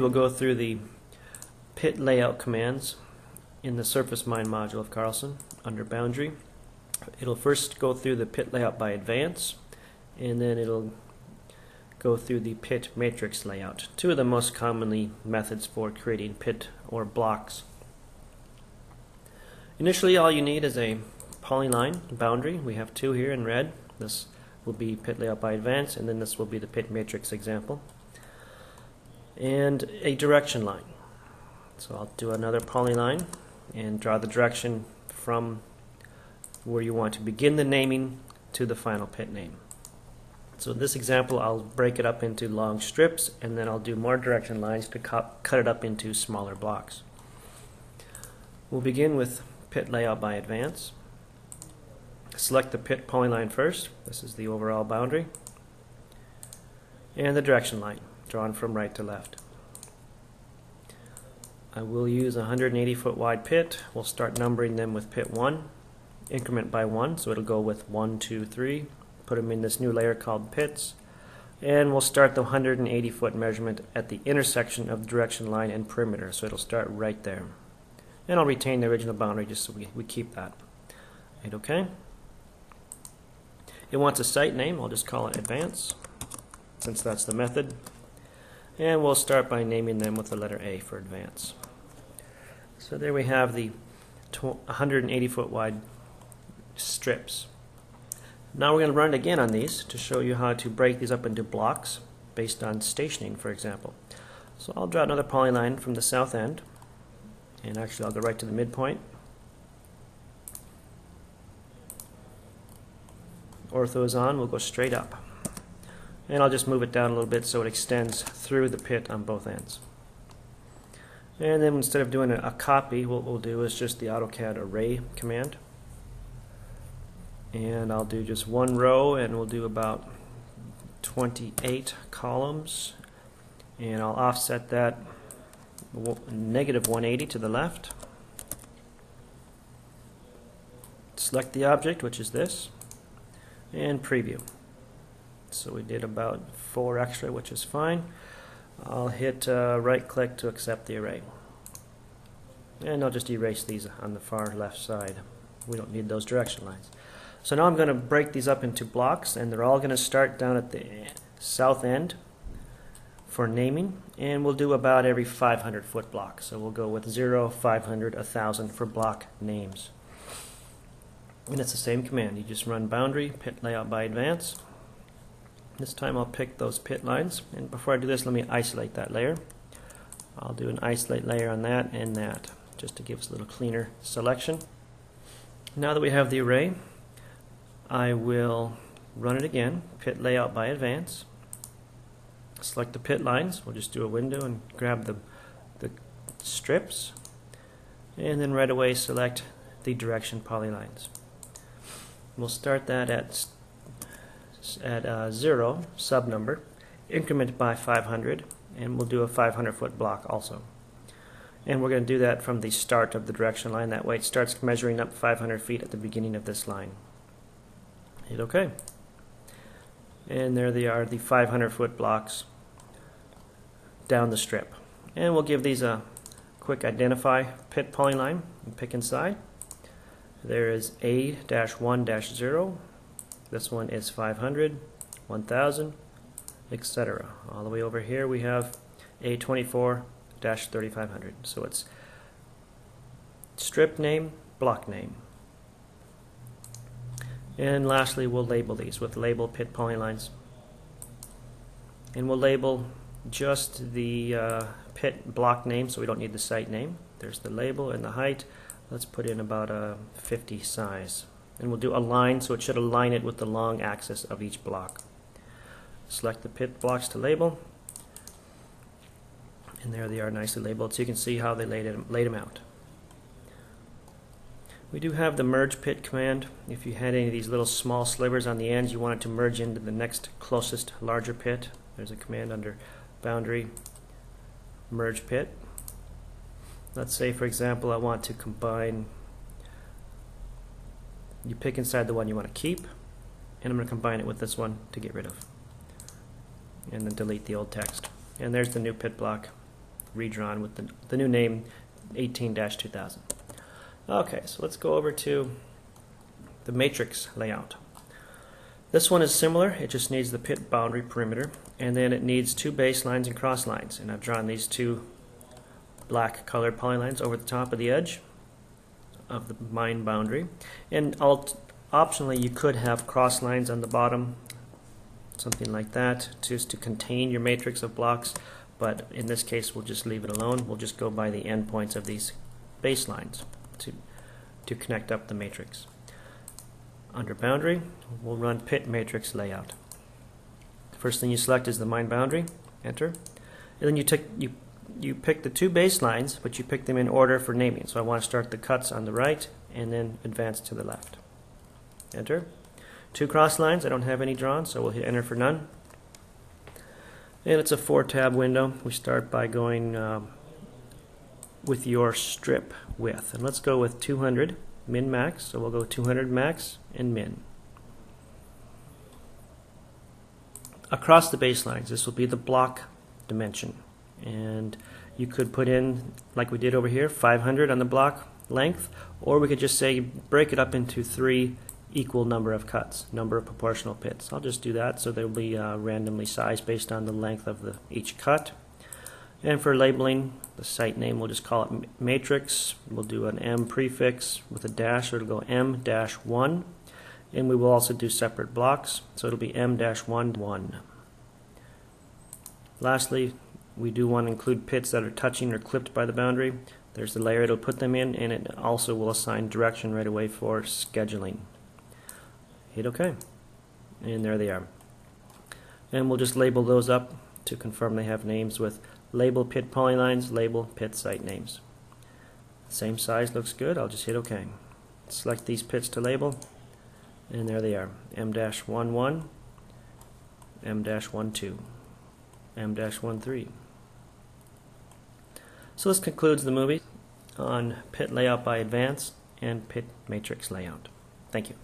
we'll go through the pit layout commands in the surface mine module of CARLSON under boundary. It'll first go through the pit layout by advance, and then it'll go through the pit matrix layout, two of the most commonly methods for creating pit or blocks. Initially, all you need is a polyline boundary. We have two here in red. This will be pit layout by advance, and then this will be the pit matrix example, and a direction line. So I'll do another polyline and draw the direction from where you want to begin the naming to the final pit name. So in this example, I'll break it up into long strips, and then I'll do more direction lines to cut it up into smaller blocks. We'll begin with pit layout by advance. Select the pit polyline first. This is the overall boundary, and the direction line drawn from right to left. I will use a 180 foot wide pit. We'll start numbering them with pit 1, increment by 1, so it'll go with 1, 2, 3. Put them in this new layer called pits, and we'll start the 180 foot measurement at the intersection of the direction line and perimeter, so it'll start right there. And I'll retain the original boundary just so we keep that. Hit OK. It wants a site name. I'll just call it advance, since that's the method. And we'll start by naming them with the letter A for advance. So there we have the 180 foot wide strips. Now we're going to run it again on these to show you how to break these up into blocks based on stationing, for example. So I'll draw another polyline from the south end, and actually I'll go right to the midpoint. Ortho is on, we'll go straight up. And I'll just move it down a little bit so it extends through the pit on both ends. And then instead of doing a copy, what we'll do is just the AutoCAD array command. And I'll do just one row, and we'll do about 28 columns. And I'll offset that negative 180 to the left. Select the object, which is this, and preview. So we did about 4 extra, which is fine. I'll hit right click to accept the array. And I'll just erase these on the far left side. We don't need those direction lines. So now I'm going to break these up into blocks, and they're all going to start down at the south end for naming, and we'll do about every 500 foot block. So we'll go with 0, 500, 1,000 for block names. And it's the same command. You just run boundary, pit layout by advance. This time I'll pick those pit lines, and before I do this, let me isolate that layer. I'll do an isolate layer on that and that, just to give us a little cleaner selection. Now that we have the array, I will run it again, pit layout by advance. Select the pit lines. We'll just do a window and grab the strips, and then right away select the direction polylines. We'll start that at 0 sub number, increment by 500, and we'll do a 500 foot block also. And we're going to do that from the start of the direction line. That way it starts measuring up 500 feet at the beginning of this line. Hit OK. And there they are, the 500 foot blocks down the strip. And we'll give these a quick identify pit polyline and pick inside. There is A-1-0. This one is 500, 1,000, etc. All the way over here we have A24-3500. So it's strip name, block name. And lastly, we'll label these with label pit polylines. And we'll label just the pit block name, so we don't need the site name. There's the label and the height. Let's put in about a 50 size. And we'll do a line, so it should align it with the long axis of each block. Select the pit blocks to label. And there they are, nicely labeled, so you can see how they laid them out. We do have the merge pit command. If you had any of these little small slivers on the ends, you want it to merge into the next closest larger pit. There's a command under boundary, merge pit. Let's say, for example, I want to combine. You pick inside the one you want to keep, and I'm going to combine it with this one to get rid of. And then delete the old text. And there's the new pit block redrawn with the new name 18-2000. Okay, so let's go over to the matrix layout. This one is similar, it just needs the pit boundary perimeter, and then it needs two baselines and cross lines, and I've drawn these two black colored polylines over the top of the edge of the mine boundary, and optionally you could have cross lines on the bottom, something like that, just to contain your matrix of blocks, but in this case we'll just leave it alone. We'll just go by the endpoints of these baselines to connect up the matrix. Under boundary, we'll run pit matrix layout. The first thing you select is the mine boundary, enter, and then you pick the two baselines, but you pick them in order for naming. So I want to start the cuts on the right and then advance to the left. Enter. Two cross lines, I don't have any drawn, so we'll hit enter for none. And it's a 4-tab window. We start by going with your strip width, and let's go with 200 min max, so we'll go 200 max and min. Across the baselines, this will be the block dimension, and you could put in, like we did over here, 500 on the block length, or we could just say break it up into 3 equal number of cuts, number of proportional pits. I'll just do that, so they'll be randomly sized based on the length of each cut. And for labeling, the site name, we'll just call it matrix. We'll do an M prefix with a dash, so it'll go M-1. And we will also do separate blocks, so it'll be M-1-1. Lastly, we do want to include pits that are touching or clipped by the boundary. There's the layer it'll put them in, and it also will assign direction right away for scheduling. Hit OK, and there they are. And we'll just label those up to confirm they have names with label pit polylines, label pit site names. Same size, looks good. I'll just hit OK. Select these pits to label, and there they are. M-11, M-12, M-13. So this concludes the movie on pit layout by Advance and pit matrix layout. Thank you.